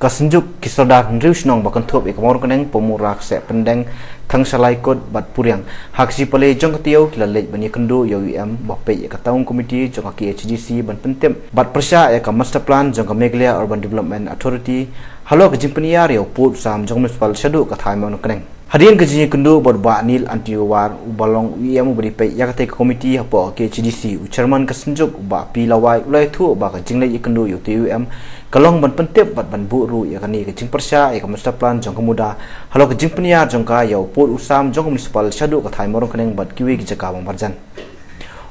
kasenjuk kisodak rius nong bakan thup ikamor kaneng pemurak se pendeng thang salai kot bat puriang haksi pale jong katiau kilalej bani kendo UM bape ka taung committee jong ka HDC ban pentem bat persya ya ka master plan jong ka Meghalaya Urban Development Authority halo ka jimpania riau put sam jong municipal shadu ka thaimon kaneng hadian ke jini kendo bod ba nil antiwar ubalong UM beri pe ya ka te committee hapo ke HDC chairman ka senjuk ba pi lawai ulai thu ba ka jinglej kendo UM kalong ban pentep bat ban buru ya kani ke jing persya ya ka master plan jong ka muda halo ke jing penia jong ka ya put usam jong municipal shadu ka thai morong kaneng bat kiwi ki jaka bang barjan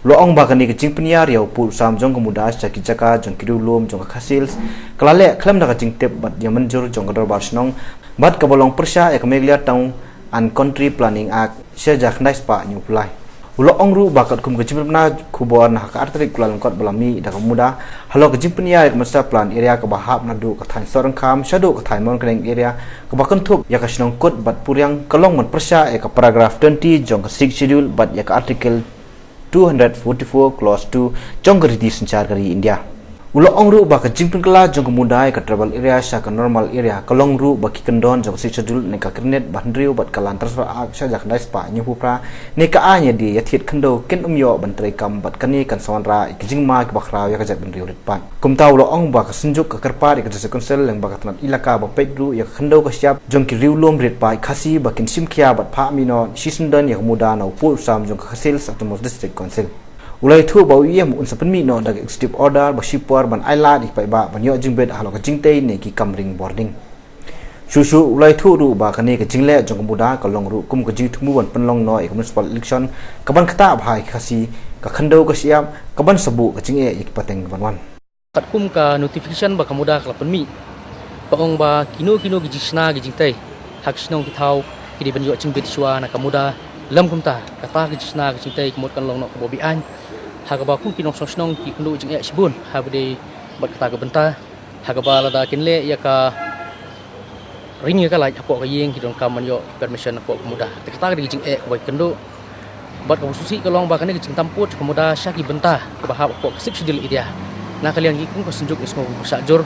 lo ong ba kani ke jing penia ya put usam jong ka muda cha ki jaka jong ki dulum jong ka khasils kalale khlam da ka jing tep bat ya manjur jong ka dorbar snong bat ka bolong persya ya ka Meghalaya taung an country planning act sejak nais pa new play ulo ongru bakat kum ke jimpna kubor na ka artrik kulan kot balami da muda halo ke jimpnia master plan area ka bahap na du ka than sorang kham shadu ka thaimon kaneng area ka bakan thup ya ka snong kot bat puryang kalong man persya ka paragraph 20 jong ka 6 schedule bat ya ka article 244 clause 2 jong ka riti sanchar kari India ulo ongru ba ka jimpun kala jong ka mudai ka travel area sha ka normal area kalong ru ba ki kendon jong si schedule ne ka kernet bandriu bat kalan transfer ak sha jak dais pa nyu pupra ne ka anya di yathit khendo ken umyo bantrai kam bat kani kan sonra ki jingma ki bakhra ya ka jat bandriu rit pa kumta ulo ong ba ka senjuk ka karpa ri ka jase konsel leng ba ka tanat ilaka ba pedru ya khendo ka siap jong ki riulom rit pa khasi ba kin simkhia bat pha mino shisndan ya muda na pu sam jong ka khasil satumos district council ulai thu bau yem un sapen no da executive order ba shipor ban aila di pai ba banyo jingbet halo ka jingtei ne ki kamring boarding shushu ulai thu ru ba kane ka jingle jong muda ka long ru kum ka jithmu ban panlong no e municipal election ka ban khata bhai khasi ka khando ka siam ka ban sabu ka jinge ik pateng banwan kat kum ka notification ba ka muda ka panmi paong ba kino ki jisna gi jingtei hak snong ki thau ki di banyo jingbet shwa na ka muda lam kumta kata ki jisna gi jingtei kemot kan long no ka bobi an hagaba kum kinong sosnong ki kundu jing ek sibun habde bat kata ka benta hagaba lada kinle ya ka ring ya ka lai apo ka yeng ki dong kam yo permission apo muda kata ka jing ek boy kundu bat ka susi ka long ba kan ki jing tamput ka muda syaki benta ka bahap apo sip sidil idia na kalian ki kum ka senjuk ismo sajur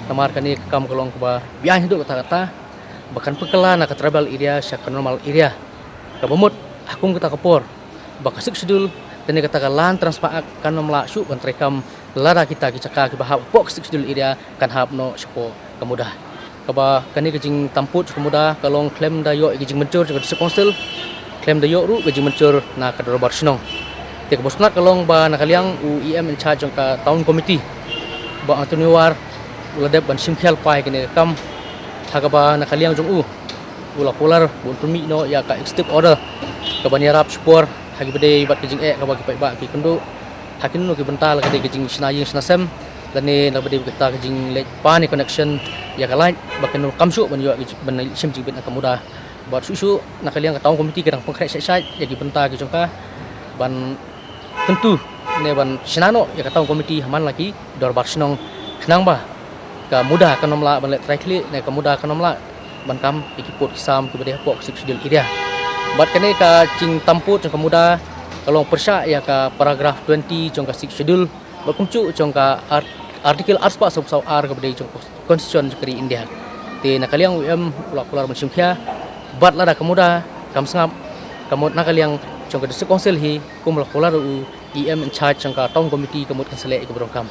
tamar kan ni kam ka long ka ba bian hidup kata bahkan pekala na ka travel area syak normal area ka bomot akum kita kapor ba ka sip sidil dan dia katakan lan transpaak kan melasuk kan terekam lara kita kicaka ki bahap pok sikdul area kan hap no spo kemudah kaba kan ni kejing tamput kemudah kalong claim da yo kejing mencur ke council claim da yo ru kejing mencur na ka dorbar snong te ka bosnat kalong ba na kaliang UEM in charge ka town committee ba Anthony War uladep ban simkhel pai kene kam hagaba na kaliang jong ula polar bun permi no ya ka executive order ka banyarap spor hagi bade bat kejing ka bagi pai ba ki kendo hakin no ki bental ka de kejing snaying snasem dan ne na bade kita kejing lek pani connection ya ka light ba keno kamsu ban yo ban sim jing ben ka muda bat susu na kaliang ka taung komiti kadang pengkret sai ya ki benta ki jongka ban tentu ne ban sinano ya ka taung komiti haman lagi dorbar snong kenang ba ka muda ka nomla ban lek traikli ne ka muda ka nomla ban kam ikiput kisam ki bade pok sikdil area bat kene ka cing tamput jong ka muda kalong persya ya ka paragraph 20 jong ka 6 schedule bakumcu jong ka artikel arspa sau ar ka bade jong constitution kri India te na kaliang ulak ular mensimkhia bat lada ka muda kam sangap kamot na kaliang jong ka district council hi kum ulak ular EM in charge jong ka town committee kamot kan sele ka brokam